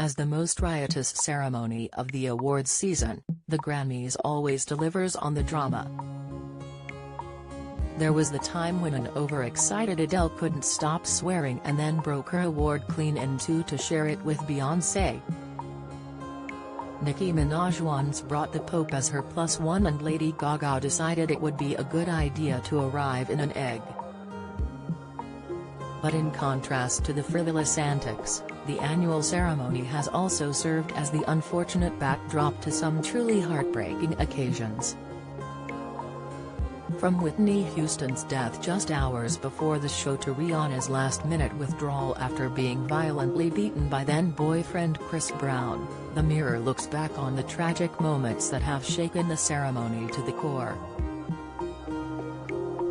As the most riotous ceremony of the awards season, the Grammys always delivers on the drama. There was the time when an overexcited Adele couldn't stop swearing and then broke her award clean in two to share it with Beyoncé. Nicki Minaj once brought the Pope as her +1 and Lady Gaga decided it would be a good idea to arrive in an egg. But in contrast to the frivolous antics, the annual ceremony has also served as the unfortunate backdrop to some truly heartbreaking occasions. From Whitney Houston's death just hours before the show to Rihanna's last-minute withdrawal after being violently beaten by then-boyfriend Chris Brown, the Mirror looks back on the tragic moments that have shaken the ceremony to the core.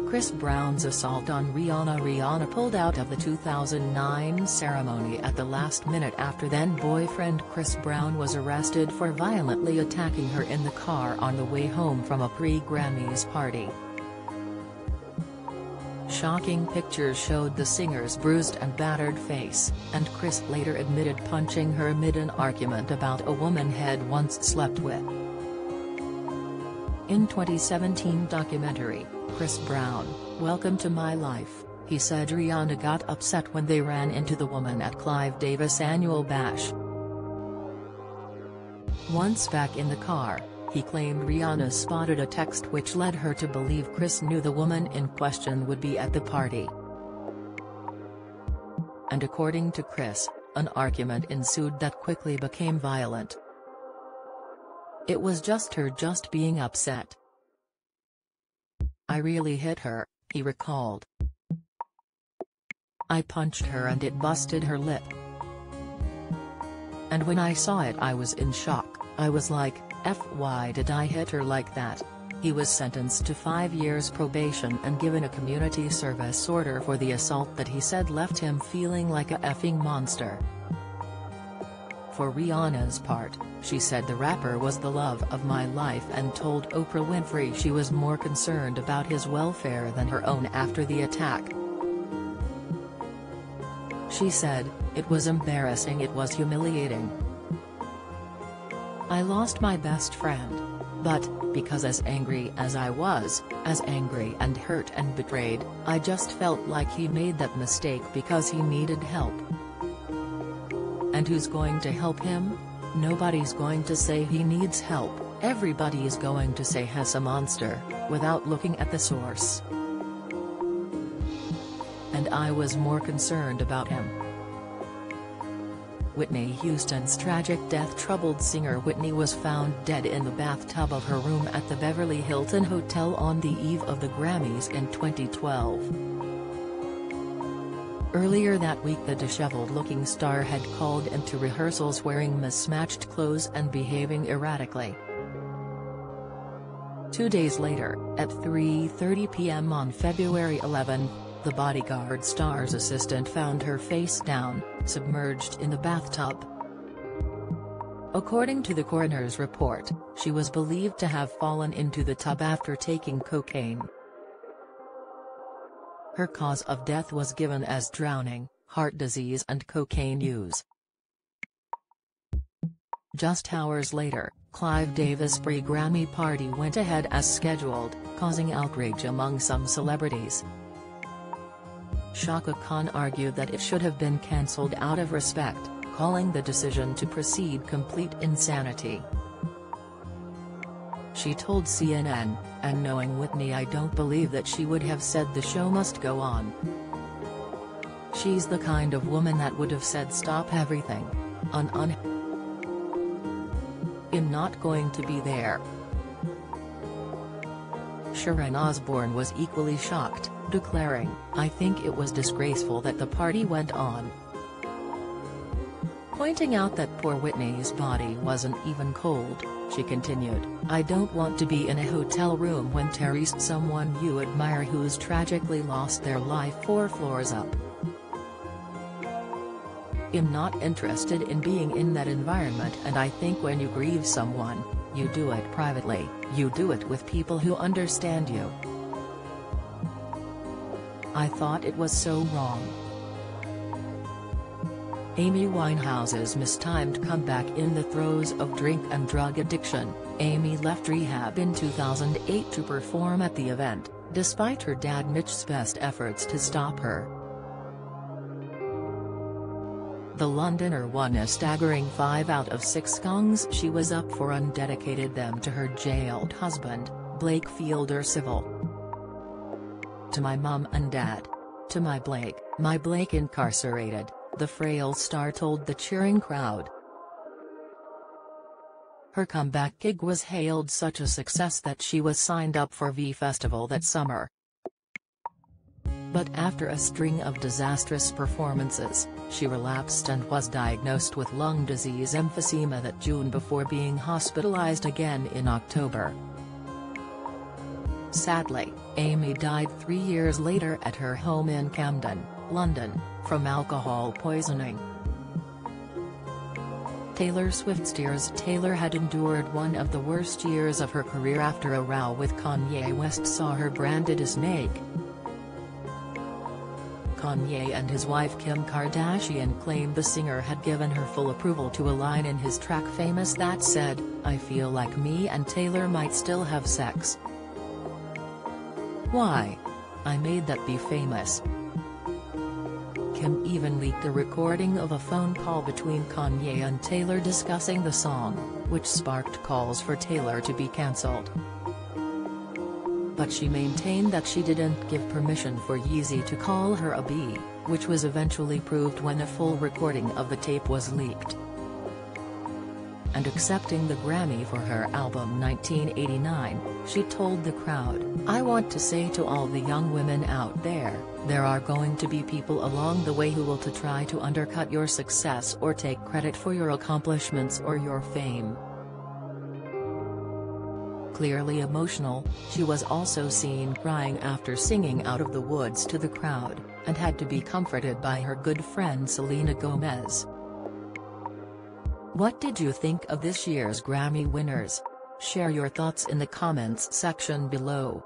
Chris Brown's assault on Rihanna pulled out of the 2009 ceremony at the last minute after then-boyfriend Chris Brown was arrested for violently attacking her in the car on the way home from a pre-Grammys party. Shocking pictures showed the singer's bruised and battered face, and Chris later admitted punching her amid an argument about a woman he'd once slept with. In 2017 documentary, Chris Brown, Welcome to My Life, he said Rihanna got upset when they ran into the woman at Clive Davis' annual bash. Once back in the car, he claimed Rihanna spotted a text which led her to believe Chris knew the woman in question would be at the party. And according to Chris, an argument ensued that quickly became violent. It was just her being upset. I really hit her, he recalled. I punched her and it busted her lip. And when I saw it I was in shock, I was like, why did I hit her like that? He was sentenced to 5 years probation and given a community service order for the assault that he said left him feeling like a effing monster. For Rihanna's part, she said the rapper was the love of my life and told Oprah Winfrey she was more concerned about his welfare than her own after the attack. She said, "It was embarrassing, it was humiliating. I lost my best friend. But, because as angry as I was, as angry and hurt and betrayed, I just felt like he made that mistake because he needed help. And who's going to help him? Nobody's going to say he needs help, everybody's going to say he's a monster, without looking at the source. And I was more concerned about him." Whitney Houston's tragic death. Troubled singer Whitney was found dead in the bathtub of her room at the Beverly Hilton Hotel on the eve of the Grammys in 2012. Earlier that week the disheveled-looking star had called into rehearsals wearing mismatched clothes and behaving erratically. 2 days later, at 3:30 p.m. on February 11, the Bodyguard star's assistant found her face down, submerged in the bathtub. According to the coroner's report, she was believed to have fallen into the tub after taking cocaine. Her cause of death was given as drowning, heart disease and cocaine use. Just hours later, Clive Davis' pre-Grammy party went ahead as scheduled, causing outrage among some celebrities. Chaka Khan argued that it should have been cancelled out of respect, calling the decision to proceed complete insanity. She told CNN, "And knowing Whitney, I don't believe that she would have said the show must go on. She's the kind of woman that would have said stop everything. I'm not going to be there." Sharon Osbourne was equally shocked, declaring, "I think it was disgraceful that the party went on." Pointing out that poor Whitney's body wasn't even cold, she continued, "I don't want to be in a hotel room when Terry's someone you admire who's tragically lost their life 4 floors up. I'm not interested in being in that environment, and I think when you grieve someone, you do it privately, you do it with people who understand you. I thought it was so wrong." Amy Winehouse's mistimed comeback. In the throes of drink and drug addiction, Amy left rehab in 2008 to perform at the event, despite her dad Mitch's best efforts to stop her. The Londoner won a staggering 5 out of 6 gongs she was up for and dedicated them to her jailed husband, Blake Fielder Civil. "To my mum and dad. To my Blake incarcerated," the frail star told the cheering crowd. Her comeback gig was hailed such a success that she was signed up for V Festival that summer. But after a string of disastrous performances, she relapsed and was diagnosed with lung disease emphysema that June before being hospitalized again in October. Sadly, Amy died 3 years later at her home in Camden, London, from alcohol poisoning. Taylor Swift's Tears. Taylor had endured one of the worst years of her career after a row with Kanye West saw her branded as Meg. Kanye and his wife Kim Kardashian claimed the singer had given her full approval to a line in his track Famous that said, "I feel like me and Taylor might still have sex. Why? I made that be famous." Kim even leaked a recording of a phone call between Kanye and Taylor discussing the song, which sparked calls for Taylor to be cancelled. But she maintained that she didn't give permission for Yeezy to call her a B, which was eventually proved when a full recording of the tape was leaked. And accepting the Grammy for her album 1989, she told the crowd, "I want to say to all the young women out there, there are going to be people along the way who will try to undercut your success or take credit for your accomplishments or your fame." Clearly emotional, she was also seen crying after singing Out of the Woods to the crowd, and had to be comforted by her good friend Selena Gomez. What did you think of this year's Grammy winners? Share your thoughts in the comments section below.